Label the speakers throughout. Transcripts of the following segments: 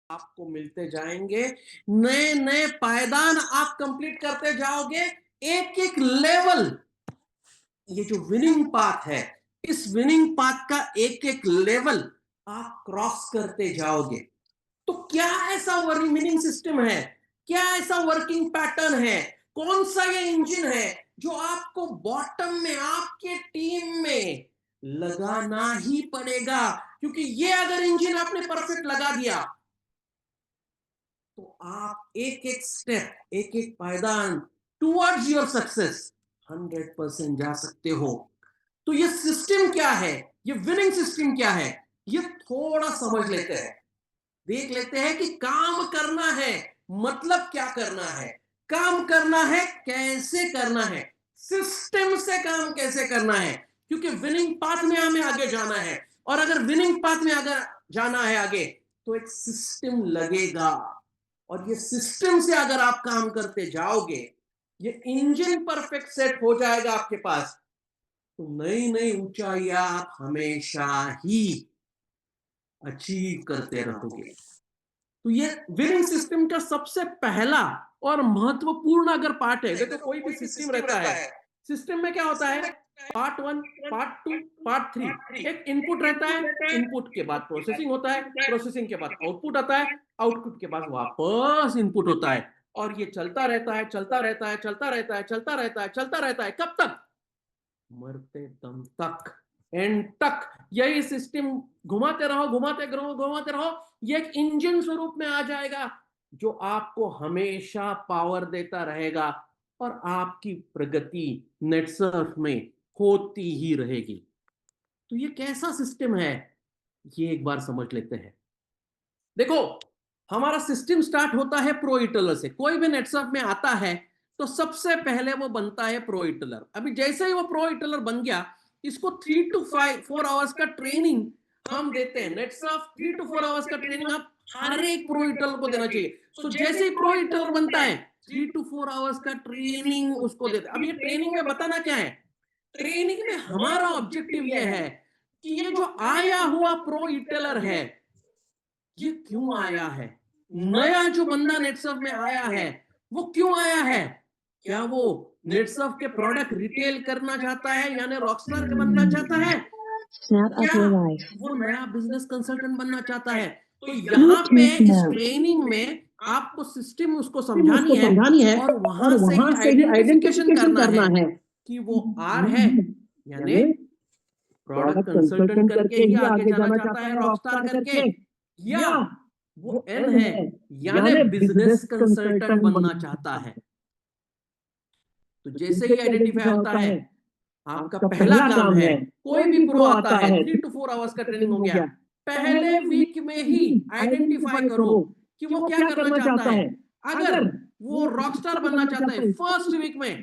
Speaker 1: आपको मिलते जाएंगे, नए नए पायदान आप कंप्लीट करते जाओगे, एक एक लेवल। ये जो विनिंग पाथ है, इस विनिंग पाथ का एक एक लेवल आप क्रॉस करते जाओगे। तो क्या ऐसा विनिंग सिस्टम है, क्या ऐसा वर्किंग पैटर्न है, कौन सा ये इंजन है जो आपको बॉटम में आपके टीम में लगाना ही पड़ेगा? क्योंकि ये अगर इंजन आपने परफेक्ट लगा दिया तो आप एक एक स्टेप, एक एक पायदान टुवर्ड्स योर सक्सेस 100% जा सकते हो। तो ये सिस्टम क्या है, ये विनिंग सिस्टम क्या है, ये थोड़ा समझ लेते हैं, देख लेते हैं कि काम करना है मतलब क्या करना है, काम करना है कैसे करना है, सिस्टम से काम कैसे करना है। क्योंकि विनिंग पाथ में हमें आगे जाना है, और अगर विनिंग पाथ में अगर जाना है आगे, तो एक सिस्टम लगेगा। और ये सिस्टम से अगर आप काम करते जाओगे, ये इंजन परफेक्ट सेट हो जाएगा आपके पास, तो नई नई ऊंचाइयां आप हमेशा ही अचीव करते रहोगे। तो ये विनिंग सिस्टम का सबसे पहला और महत्वपूर्ण अगर पार्ट है, देखो कोई भी सिस्टम रहता है, सिस्टम में क्या होता है, part one, part two, part three. एक इनपुट रहता है, इनपुट के बाद प्रोसेसिंग होता है, प्रोसेसिंग के बाद आउटपुट आता है, आउटपुट के बाद वापस इनपुट होता है। और ये चलता रहता है, चलता रहता है, चलता रहता है, चलता रहता है, चलता रहता है, कब तक? मरते दम तक, एंड तक। यही सिस्टम घुमाते रहो, घुमाते रहो, घुमाते रहो, ये एक इंजन स्वरूप में आ जाएगा जो आपको हमेशा पावर देता रहेगा, और आपकी प्रगति नेटसर्फ में होती ही रहेगी। तो ये कैसा सिस्टम है, ये एक बार समझ लेते हैं। देखो, हमारा सिस्टम स्टार्ट होता है प्रो इटलर से। कोई भी नेटसर्फ में आता है तो सबसे पहले वो बनता है प्रो इटलर। अभी जैसे ही वो प्रो इटलर बन गया, इसको 3 to 4 आवर्स का ट्रेनिंग हम देते हैं। नेटसर्फ 3 to 4 आवर्स का ट्रेनिंग आप हर एक प्रो इटलर को देना चाहिए। सो जैसे ही प्रो इटलर बनता है, 3 to 4 आवर्स का ट्रेनिंग उसको देते हैं। अब ये ट्रेनिंग में बताना क्या है, ट्रेनिंग में हमारा ऑब्जेक्टिव यह है कि ये जो आया हुआ प्रो इटलर है, ये क्यों आया है, नया जो बंदा नेटसर्फ में आया है, वो क्यों आया है? क्या वो नेटसर्फ के प्रोडक्ट रिटेल करना चाहता है, यानी रॉकस्टार बनना चाहता है, क्या वो नया बिजनेस कंसल्टेंट बनना चाहता है? तो यहाँ पे इस ट्रेनिंग में आपको सिस्टम उसको समझानी है, और वहां से ही आइडेंटिफिकेशन करना है कि वो आर है, यानी प्रोडक्ट कंसल्टेंट करके ही आगे जाना चाहता है रॉकस्टार करके, या वो एन है यानी बिजनेस कंसल्टेंट बनना चाहता है। तो जैसे ही आइडेंटिफाई होता है, आपका पहला काम है, कोई भी प्रो आता है, 3 to 4 आवर्स का ट्रेनिंग हो गया, पहले वीक में ही आइडेंटिफाई करो कि वो क्या करना चाहता है। अगर वो रॉकस्टार बनना चाहता है, फर्स्ट वीक में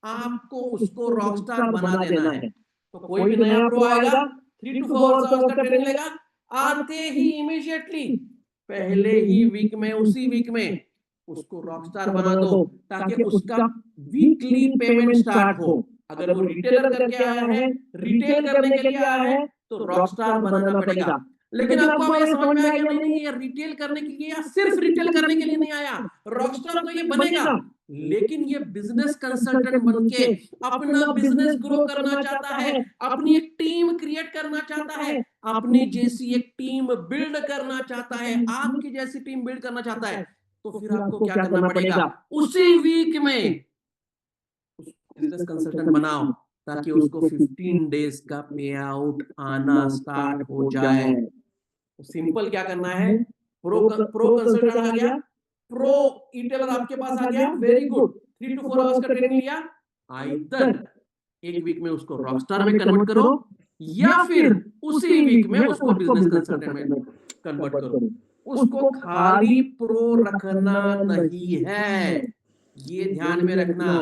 Speaker 1: आपको उसको रॉकस्टार बना देना है। तो कोई भी नया प्रो आएगा, 3 to 4 आवर्स का ट्रेनिंग लेगा, आते ही इमीडिएटली पहले ही वीक में, उसी वीक में उसको रॉकस्टार बना दो, ताकि उसका वीकली पेमेंट स्टार्ट हो। अगर वो रिटेलर करके आया है, रिटेल करने के लिए आया है, तो रॉकस्टार बनाना पड़ेगा। लेकिन आपको अब ये समझ में आ गया, नहीं नहीं, ये रिटेल करने के लिए या सिर्फ रिटेल करने के लिए नहीं आया, रॉकस्टार तो ये बनेगा, लेकिन ये बिजनेस कंसल्टेंट बनके अपना बिजनेस ग्रो करना चाहता है, अपनी एक टीम क्रिएट करना चाहता है, अपनी जैसी एक टीम बिल्ड करना चाहता है, आपकी जैसी टीम बिल्ड करना चाहता है। तो फिर आपको क्या करना पड़ेगा, उसी वीक में बिजनेस कंसल्टेंट बनाओ, ताकि उसको 15 डेज का पे आउट आना स्टार्ट हो जाए। तो सिंपल क्या करना है, प्रो कंसल्टेंट आ गया, प्रो इटेलर आपके पास आ गया, वेरी गुड, 3 to 4 आवर्स का ट्रेनिंग लिया, आइदर एक वीक में उसको रॉकस्टार में कन्वर्ट करो, या फिर उसी वीक में उसको बिजनेस कंसल्टेंट में कन्वर्ट करो। उसको खाली प्रो रखना नहीं है, ये ध्यान में रखना।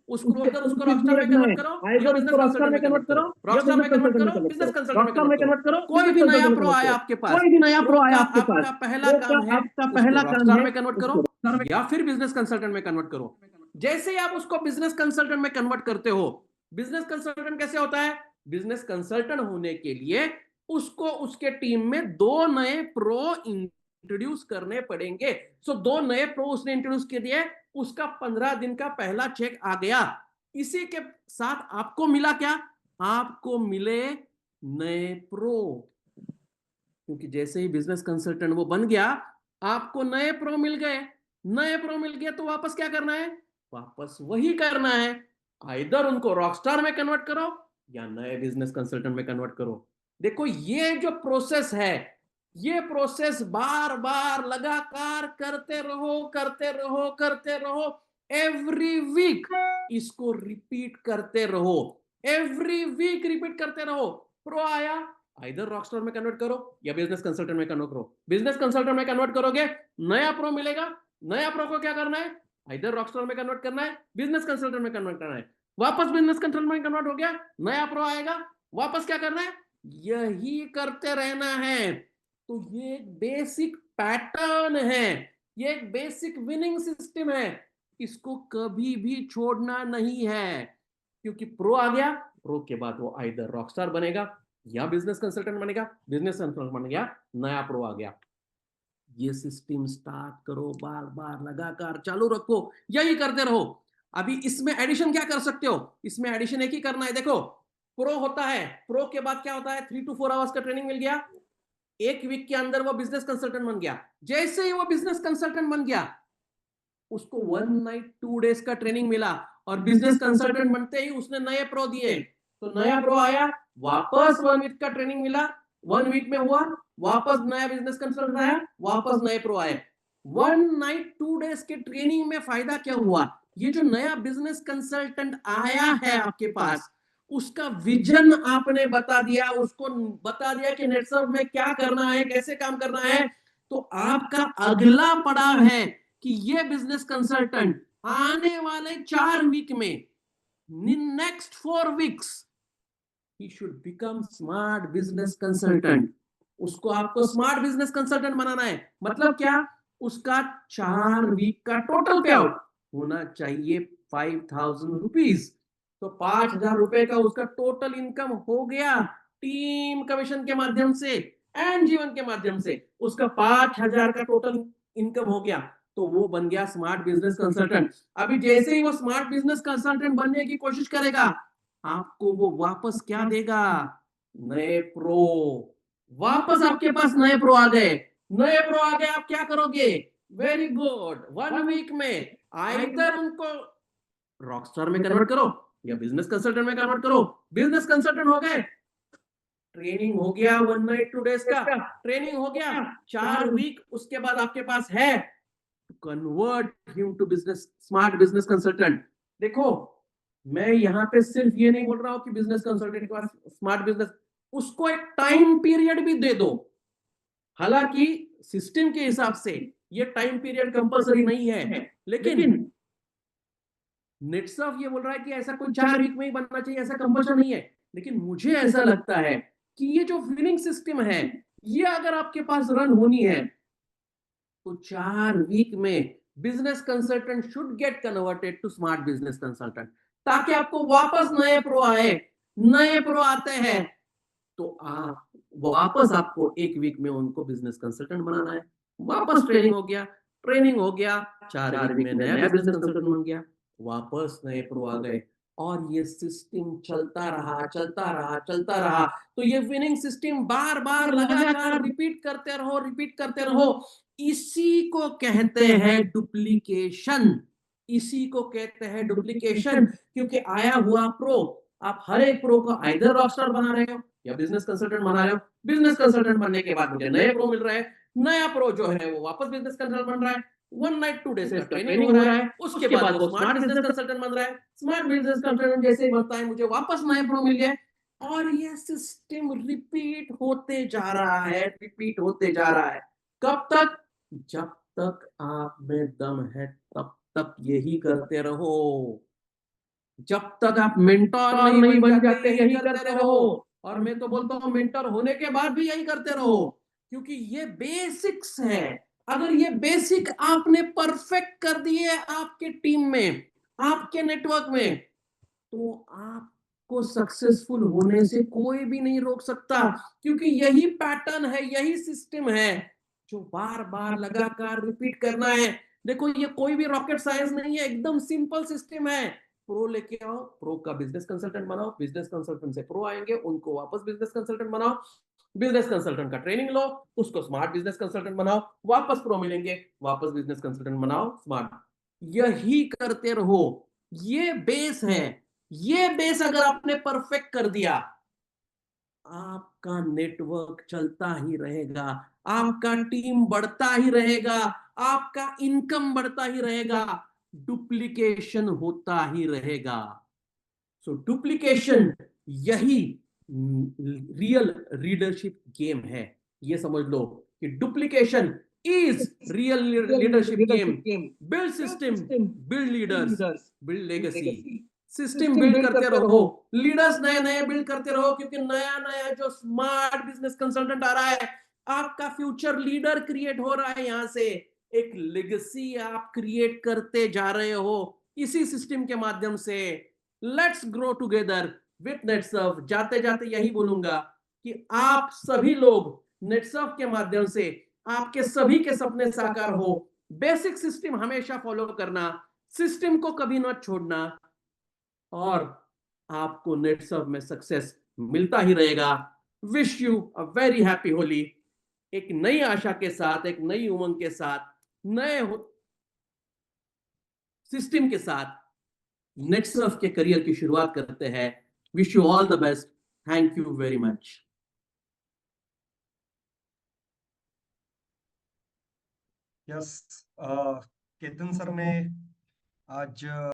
Speaker 1: उसको अगर उसको रॉकस्टार में कन्वर्ट करो, या बिजनेस कंसल्टेंट में कन्वर्ट करो, रॉकस्टार में कन्वर्ट करो, बिजनेस कंसल्टेंट में कन्वर्ट करो। कोई भी नया प्रो आया आपके पास, प्रो का आपका पहला काम है उसको रॉकस्टार में कन्वर्ट करो, या फिर बिजनेस कंसल्टेंट में कन्वर्ट करो। जैसे ही आप उसको बिजनेस कंसल्टेंट में कन्वर्ट करते हो, बिजनेस कंसल्टेंट कैसे होता है, बिजनेस कंसल्टेंट होने के लिए उसको उसके टीम में 2 नए प्रो इंट्रोड्यूस करने पड़ेंगे। सो 2 नए प्रो उसने इंट्रोड्यूस कर दिए, उसका 15 दिन का पहला चेक आ गया। इसी के साथ आपको मिला क्या? आपको मिले नए प्रो। क्योंकि जैसे ही बिजनेस कंसल्टेंट वो बन गया, आपको नए प्रो मिल गए। नए प्रो मिल गए तो वापस क्या करना है? वापस वही करना है, आइदर उनको रॉकस्टार में कन्वर्ट करो या नए बिजनेस कंसल्टेंट में कन्वर्ट करो। देखो ये जो प्रोसेस है, ये प्रोसेस बार बार लगातार करते रहो, करते रहो, करते रहो। एवरी वीक इसको रिपीट करते रहो, एवरी वीक रिपीट करते रहो। प्रो आया, इधर रॉकस्टार में कन्वर्ट करो या बिजनेस कंसल्टेंट में कन्वर्ट करो। बिजनेस कंसल्टेंट में कन्वर्ट करोगे, नया प्रो मिलेगा। नया प्रो को क्या करना है? इधर रॉकस्टार में कन्वर्ट करना है, बिजनेस कंसल्टेंट में कन्वर्ट करना है। वापस बिजनेस कंसल्टेंट में कन्वर्ट हो गया, नया प्रो आएगा, वापस क्या करना है? यही करते रहना है। तो ये एक बेसिक पैटर्न है, ये एक बेसिक विनिंग सिस्टम है। इसको कभी भी छोड़ना नहीं है, क्योंकि प्रो आ गया, प्रो के बाद वो आइदर रॉकस्टार बनेगा या बिजनेस कंसल्टेंट बनेगा। बिजनेस कंसल्टेंट बन गया, नया प्रो आ गया। ये सिस्टम स्टार्ट करो, बार बार लगातार चालू रखो, यही करते रहो। अभी इसमें एडिशन क्या कर सकते हो? इसमें एडिशन एक ही करना है। देखो प्रो होता है, प्रो के बाद क्या होता है? 3 to 4 आवर्स का ट्रेनिंग मिल गया, एक वीक के अंदर वो बिजनेस कंसल्टेंट बन गया। जैसे ही वो बिजनेस कंसल्टेंट बन गया, उसको 1 night 2 days का ट्रेनिंग मिला, और बिजनेस कंसल्टेंट बनते ही उसने नए प्रो दिए। तो नया प्रो आया, वापस 1 वीक का ट्रेनिंग मिला, 1 वीक में हुआ, वापस नया बिजनेस कंसल्टेंट आया, वापस नए प्रो आए। 1 night 2 days के ट्रेनिंग में फायदा क्या हुआ? ये जो नया बिजनेस कंसल्टेंट आया है आपके पास, उसका विजन आपने बता दिया, उसको बता दिया कि नेटसर्फ में क्या करना है, कैसे काम करना है। तो आपका अगला पड़ाव है कि ये बिजनेस कंसल्टेंट आने वाले 4 वीक में, next 4 weeks, he should become smart business consultant. उसको आपको स्मार्ट बिजनेस कंसल्टेंट बनाना है। मतलब क्या? उसका 4 वीक का टोटल पे आउट होना चाहिए 5,000 रुपीज। तो 5,000 रुपए का उसका टोटल इनकम हो गया, टीम कमीशन के माध्यम से एंड जीवन के माध्यम से उसका 5,000 का टोटल इनकम हो गया। तो वो बन गया स्मार्ट बिजनेस कंसल्टेंट। अभी जैसे ही वो स्मार्ट बिजनेस कंसल्टेंट बनने की कोशिश करेगा, आपको वो वापस क्या देगा? नए प्रो। वापस आपके पास नए प्रो आ गए, नए प्रो आ गए, आप क्या करोगे? वेरी गुड, 1 वीक में आइदर उनको रॉकस्टार में कन्वर्ट करो या बिजनेस कंसल्टेंट में कन्वर्ट करो। बिजनेस कंसल्टेंट हो गए, ट्रेनिंग हो गया 1 night 2 days का, ट्रेनिंग हो गया 4 वीक, उसके बाद आपके पास है convert him to business smart business consultant. देखो मैं यहाँ पे सिर्फ ये नहीं बोल रहा हूँ कि बिजनेस कंसल्टेंट के पास स्मार्ट बिजनेस, उसको एक टाइम पीरियड भी दे दो। हालांकि सिस्टम के हिसाब से ये टाइम पीरियड कंपलसरी नहीं है, लेकिन नेटसर्फ ये बोल रहा है कि ऐसा कोई 4 वीक में ही बनना चाहिए, ऐसा कंपल्शन नहीं है। लेकिन मुझे ऐसा लगता है कि ये जो विनिंग सिस्टम है, ये अगर आपके पास रन होनी है, तो 4 वीक में business consultant should get converted to smart business consultant, ताकि आपको वापस नए प्रो आए। नए प्रो आते हैं तो आप वापस आपको 1 वीक में उनको बिजनेस कंसल्टेंट बनाना है। वापस ट्रेनिंग हो गया, ट्रेनिंग हो गया, 4 वीक में नया बिजनेस कंसल्टेंट बन गया, वापस नए प्रो आ गए, और ये सिस्टम चलता रहा, चलता रहा, चलता रहा। तो ये विनिंग सिस्टम बार बार लगातार रिपीट करते रहो, रिपीट करते रहो। इसी को कहते हैं डुप्लीकेशन, इसी को कहते हैं डुप्लीकेशन। क्योंकि आया हुआ प्रो, आप हर एक प्रो को आइदर रॉकस्टार बना रहे हो या बिजनेस कंसल्टेंट बना रहे हो। बिजनेस कंसल्टेंट बनने के बाद मुझे नए प्रो मिल रहा है, नया प्रो जो है वो वापस बिजनेस कंसल्टेंट बन रहा है, 1 night 2 days का ट्रेनिंग हो रहा है, उसके बाद वो स्मार्ट बिजनेस कंसल्टेंट बन रहा है। स्मार्ट बिजनेस कंसल्टेंट जैसे ही बनता है, मुझे वापस नए प्रो मिल गए, और ये सिस्टम रिपीट होते जा रहा है, रिपीट होते जा रहा है। कब तक? जब तक आप में दम है, तब तक यही करते रहो। जब तक आप मेंटोर नहीं बन जाते, यही करते रहो। और मैं तो बोलता हूं मेंटोर होने के बाद भी यही करते रहो, क्योंकि ये बेसिक्स है। अगर ये बेसिक आपने परफेक्ट कर दिए आपके टीम में, आपके नेटवर्क में, तो आपको आपको सक्सेसफुल होने से कोई भी नहीं रोक सकता, क्योंकि यही पैटर्न है, यही सिस्टम है जो बार बार लगातार रिपीट करना है। देखो, ये कोई भी रॉकेट साइंस नहीं है, एकदम सिंपल सिस्टम है। प्रो लेके आओ, प्रो का बिजनेस कंसल्टेंट बनाओ, बिजनेस कंसल्टेंट से प्रो आएंगे, उनको वापस बिजनेस कंसल्टेंट बनाओ, बिजनेस कंसल्टेंट का ट्रेनिंग लो, उसको स्मार्ट बिजनेस कंसल्टेंट बनाओ, वापस प्रो मिलेंगे, वापस बिजनेस कंसल्टेंट बनाओ स्मार्ट। यही करते रहो, ये बेस है। ये बेस अगर आपने परफेक्ट कर दिया, आपका नेटवर्क चलता ही रहेगा, आपका टीम बढ़ता ही रहेगा, आपका इनकम बढ़ता ही रहेगा, डुप्लीकेशन होता ही रहेगा। सो डुप्लीकेशन, यही रियल लीडरशिप गेम है। ये समझ लो कि duplication is real leadership game. Build system, build leaders, build legacy. System build करते रहो, लीडर्स नए नए बिल्ड करते रहो, क्योंकि नया नया जो स्मार्ट बिजनेस कंसल्टेंट आ रहा है, आपका फ्यूचर लीडर क्रिएट हो रहा है। यहां से एक लेगेसी आप क्रिएट करते जा रहे हो इसी सिस्टम के माध्यम से। Let's grow together with Netsurf. जाते जाते यही बोलूंगा कि आप सभी लोग नेटसर्फ के माध्यम से आपके सभी के सपने साकार हो। बेसिक सिस्टम हमेशा फॉलो करना, सिस्टम को कभी ना छोड़ना, और आपको नेटसर्फ में सक्सेस मिलता ही रहेगा। Wish you a very happy Holi. एक नई आशा के साथ, एक नई उमंग के साथ, नए सिस्टम के साथ नेटसर्फ के करियर की शुरुआत करते हैं। Wish you all the best. Thank you very much.
Speaker 2: Yes, Ketan sir ने आज